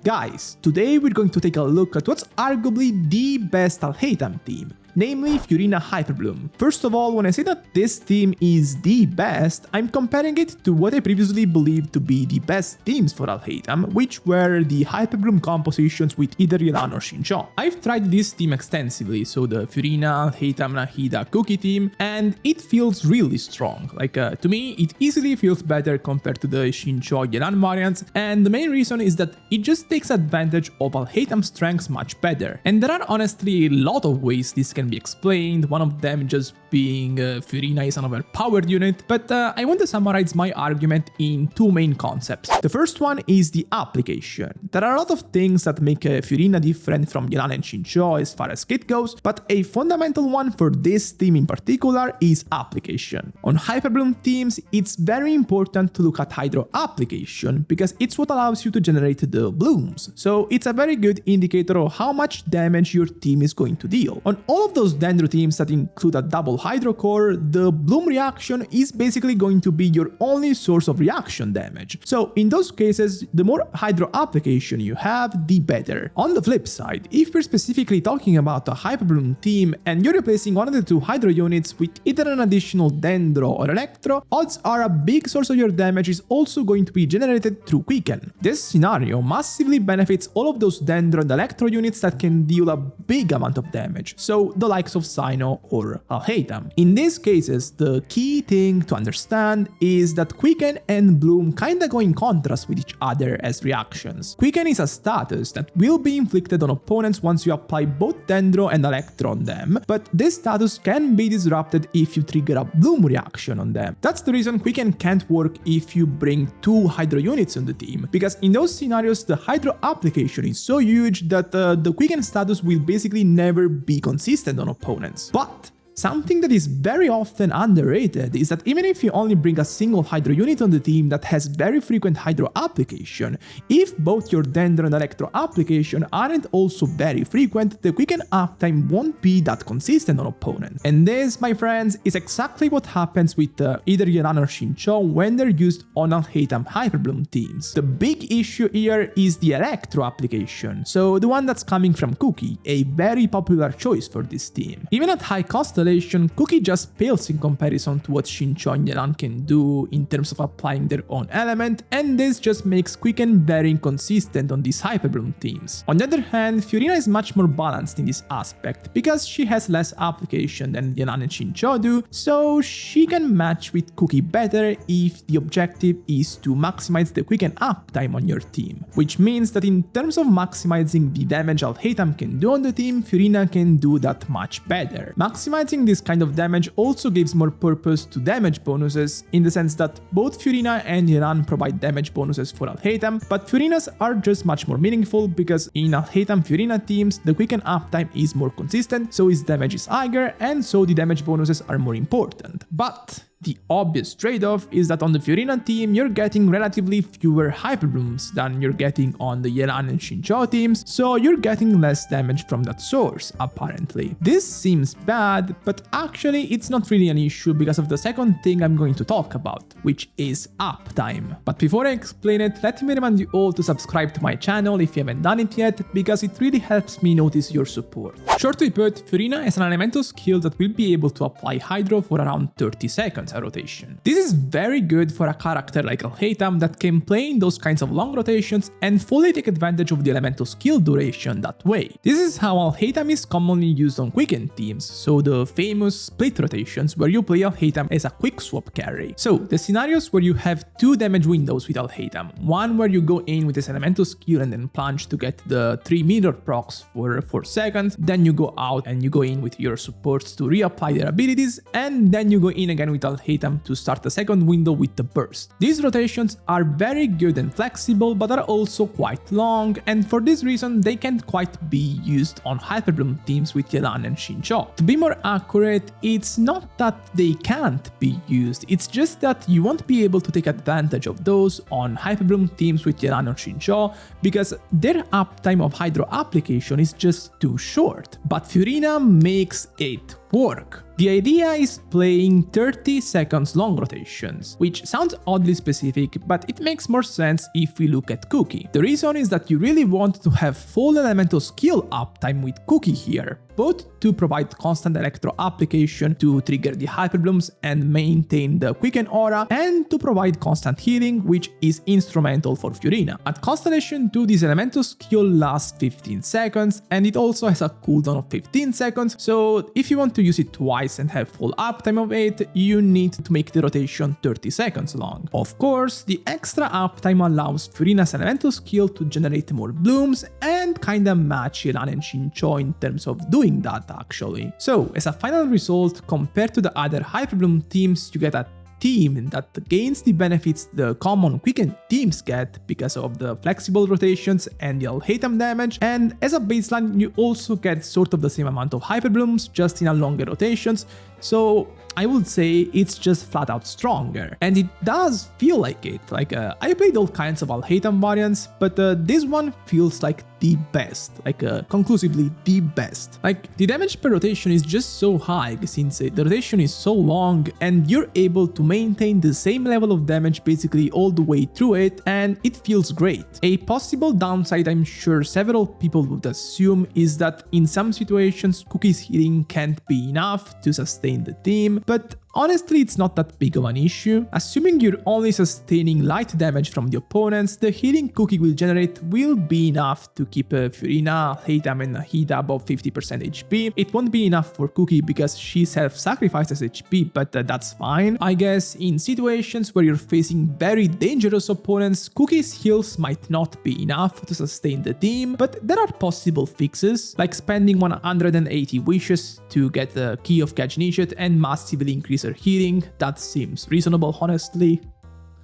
Guys, today we're going to take a look at what's arguably the best Alhaitham team, namely Furina Hyperbloom. First of all, when I say that this team is the best, I'm comparing it to what I previously believed to be the best teams for Alhaitham, which were the Hyperbloom compositions with either Yelan or Xingqiu. I've tried this team extensively, so the Furina, Alhaitham, Nahida, Kuki team, and it feels really strong. To me, it easily feels better compared to the Xingqiu Yelan variants, and the main reason is that it just takes advantage of Alhaitham's strengths much better. And there are honestly a lot of ways this can be explained, one of them just being Furina is an overpowered unit, but I want to summarize my argument in two main concepts. The first one is the application. There are a lot of things that make Furina different from Yelan and Xingqiu as far as kit goes, but a fundamental one for this team in particular is application. On Hyperbloom teams, it's very important to look at Hydro application because it's what allows you to generate the blooms, so it's a very good indicator of how much damage your team is going to deal. On all of those Dendro teams that include a double Hydro core, the bloom reaction is basically going to be your only source of reaction damage. So in those cases, the more Hydro application you have, the better. On the flip side, if we're specifically talking about a Hyperbloom team and you're replacing one of the two Hydro units with either an additional Dendro or Electro, odds are a big source of your damage is also going to be generated through Quicken. This scenario massively benefits all of those Dendro and Electro units that can deal a big amount of damage, so the likes of Sino or Alhaitham. In these cases, the key thing to understand is that Quicken and Bloom kinda go in contrast with each other as reactions. Quicken is a status that will be inflicted on opponents once you apply both Dendro and Electro on them, but this status can be disrupted if you trigger a Bloom reaction on them. That's the reason Quicken can't work if you bring two Hydro units on the team, because in those scenarios the Hydro application is so huge that the Quicken status will basically never be consistent on opponents. But something that is very often underrated is that even if you only bring a single Hydro unit on the team that has very frequent Hydro application, if both your Dendro and Electro application aren't also very frequent, the Quicken uptime won't be that consistent on opponents. And this, my friends, is exactly what happens with either Yelan or Xingqiu when they're used on Alhaitham Hyperbloom teams. The big issue here is the Electro application, so the one that's coming from Kuki, a very popular choice for this team. Even at high cost, Kuki just pales in comparison to what Xingqiu and Yelan can do in terms of applying their own element, and this just makes Quicken very inconsistent on these Hyperbloom teams. On the other hand, Furina is much more balanced in this aspect because she has less application than Yelan and Xingqiu do, so she can match with Kuki better if the objective is to maximize the Quicken uptime on your team, which means that in terms of maximizing the damage Alhaitham can do on the team, Furina can do that much better. Maximizing this kind of damage also gives more purpose to damage bonuses, in the sense that both Furina and Yelan provide damage bonuses for Alhaitham, but Furina's are just much more meaningful because in Alhaitham Furina teams, the Quicken uptime is more consistent, so his damage is higher, and so the damage bonuses are more important. But the obvious trade-off is that on the Furina team, you're getting relatively fewer Hyperblooms than you're getting on the Yelan and Xingqiu teams, so you're getting less damage from that source, apparently. This seems bad, but actually it's not really an issue because of the second thing I'm going to talk about, which is uptime. But before I explain it, let me remind you all to subscribe to my channel if you haven't done it yet, because it really helps me notice your support. Shortly put, Furina is an elemental skill that will be able to apply Hydro for around 30 seconds a rotation. This is very good for a character like Alhaitham that can play in those kinds of long rotations and fully take advantage of the elemental skill duration that way. This is how Alhaitham is commonly used on Quicken teams, so the famous split rotations where you play Alhaitham as a quick swap carry. So the scenarios where you have two damage windows with Alhaitham, one where you go in with this elemental skill and then plunge to get the 3 mirror procs for 4 seconds, then you go out and you go in with your supports to reapply their abilities, and then you go in again with Alhaitham to start the second window with the burst. These rotations are very good and flexible, but are also quite long, and for this reason they can't quite be used on Hyperbloom teams with Yelan and Xingqiu. To be more accurate, it's not that they can't be used, it's just that you won't be able to take advantage of those on Hyperbloom teams with Yelan or Xingqiu because their uptime of Hydro application is just too short. But Furina makes it work. The idea is playing 30 seconds long rotations, which sounds oddly specific, but it makes more sense if we look at Kuki. The reason is that you really want to have full elemental skill uptime with Kuki here, both to provide constant electro application to trigger the hyperblooms and maintain the quicken aura, and to provide constant healing, which is instrumental for Furina. At Constellation 2, this elemental skill lasts 15 seconds, and it also has a cooldown of 15 seconds, so if you want to use it twice and have full uptime of 8, you need to make the rotation 30 seconds long. Of course, the extra uptime allows Furina's elemental skill to generate more blooms and kinda match Yelan and Xinqiu in terms of doing that actually. So, as a final result, compared to the other Hyperbloom teams, you get a team that gains the benefits the common quicken teams get because of the flexible rotations and the Alhaitham damage, and as a baseline you also get sort of the same amount of hyperblooms, just in a longer rotations, so I would say it's just flat out stronger. And it does feel like it, I played all kinds of Alhaitham variants, but this one feels like the best, conclusively the best. The damage per rotation is just so high since the rotation is so long and you're able to maintain the same level of damage basically all the way through it, and it feels great. A possible downside I'm sure several people would assume is that in some situations Kuki's healing can't be enough to sustain the team, but honestly, it's not that big of an issue. Assuming you're only sustaining light damage from the opponents, the healing Kuki will generate will be enough to keep Furina, Haitham and Nahida above 50% HP. It won't be enough for Kuki because she self-sacrifices HP, but that's fine. I guess in situations where you're facing very dangerous opponents, Kuki's heals might not be enough to sustain the team, but there are possible fixes, like spending 180 wishes to get the Key of Genshin and massively increase her healing. That seems reasonable, honestly.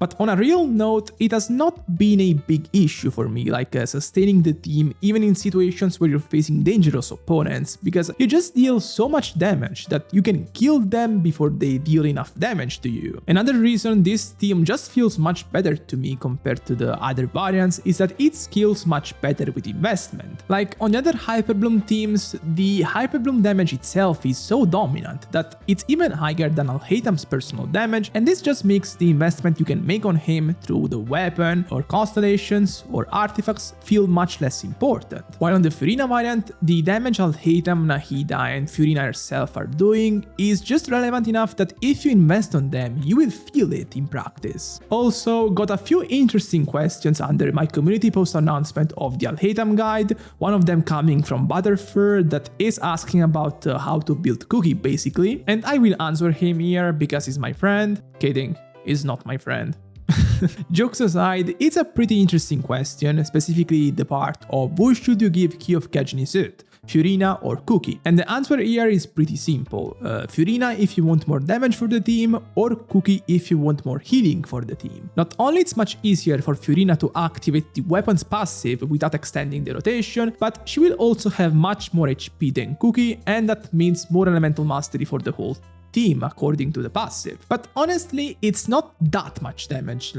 But on a real note, it has not been a big issue for me, sustaining the team even in situations where you're facing dangerous opponents, because you just deal so much damage that you can kill them before they deal enough damage to you. Another reason this team just feels much better to me compared to the other variants is that it scales much better with investment. On the other Hyperbloom teams, the Hyperbloom damage itself is so dominant that it's even higher than Alhaitham's personal damage, and this just makes the investment you can make on him through the weapon or constellations or artifacts feel much less important. While on the Furina variant, the damage Alhaitham, Nahida and Furina herself are doing is just relevant enough that if you invest on them, you will feel it in practice. Also, got a few interesting questions under my community post announcement of the Alhaitham guide, one of them coming from Butterfur that is asking about how to build Kuki basically, and I will answer him here because he's my friend. Kidding, he's not my friend. Jokes aside, it's a pretty interesting question, specifically the part of who should you give Key of Genshin, Furina or Kuki? And the answer here is pretty simple. Furina if you want more damage for the team, or Kuki if you want more healing for the team. Not only it's much easier for Furina to activate the weapon's passive without extending the rotation, but she will also have much more HP than Kuki, and that means more elemental mastery for the whole team according to the passive. But honestly, it's not that much damage.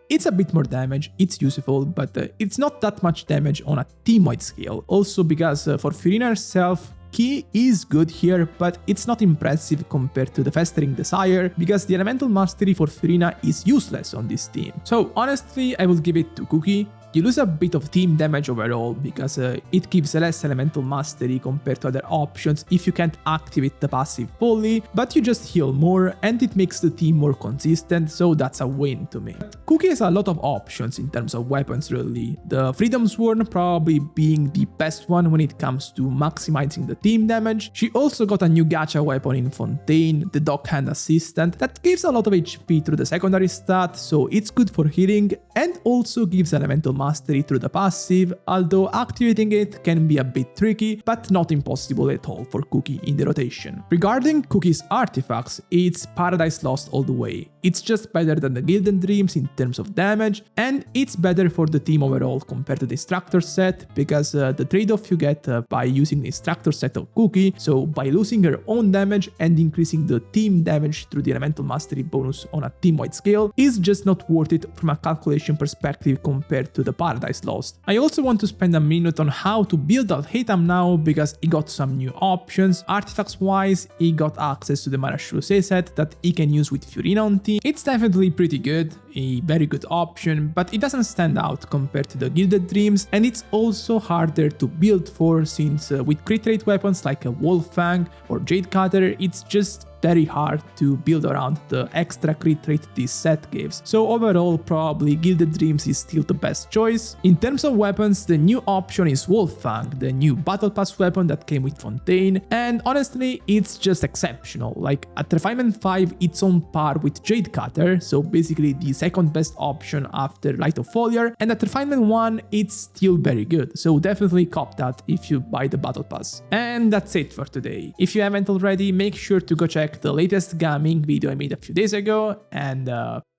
It's a bit more damage, it's useful, but it's not that much damage on a team-wide scale. Also because for Furina herself, Key is good here, but it's not impressive compared to the Festering Desire, because the elemental mastery for Furina is useless on this team. So honestly, I will give it to Kuki. You lose a bit of team damage overall, because it gives less elemental mastery compared to other options if you can't activate the passive fully, but you just heal more and it makes the team more consistent, so that's a win to me. Kuki has a lot of options in terms of weapons really, the Freedom Sword probably being the best one when it comes to maximizing the team damage. She also got a new gacha weapon in Fontaine, the Dockhand Assistant, that gives a lot of HP through the secondary stat, so it's good for healing, and also gives elemental mastery through the passive, although activating it can be a bit tricky, but not impossible at all for Kuki in the rotation. Regarding Kuki's artifacts, it's Paradise Lost all the way. It's just better than the Gilden Dreams in terms of damage, and it's better for the team overall compared to the Instructor set, because the trade-off you get by using the Instructor set of Kuki, so by losing her own damage and increasing the team damage through the elemental mastery bonus on a team-wide scale, is just not worth it from a calculation perspective compared to the the Paradise Lost. I also want to spend a minute on how to build Alhaitham now because he got some new options. Artifacts wise, he got access to the Marashurusei set that he can use with Furina on team. It's definitely pretty good, a very good option, but it doesn't stand out compared to the Gilded Dreams, and it's also harder to build for since with crit rate weapons like a Wolf Fang or Jade Cutter, it's just very hard to build around the extra crit rate this set gives. So overall, probably Gilded Dreams is still the best choice. In terms of weapons, the new option is Wolf Fang, the new Battle Pass weapon that came with Fontaine, and honestly, it's just exceptional. Like at Refinement 5, it's on par with Jade Cutter, so basically the second best option after Light of Foliar, and at Refinement 1, it's still very good, so definitely cop that if you buy the Battle Pass. And that's it for today. If you haven't already, make sure to go check the latest gaming video I made a few days ago, and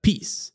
peace.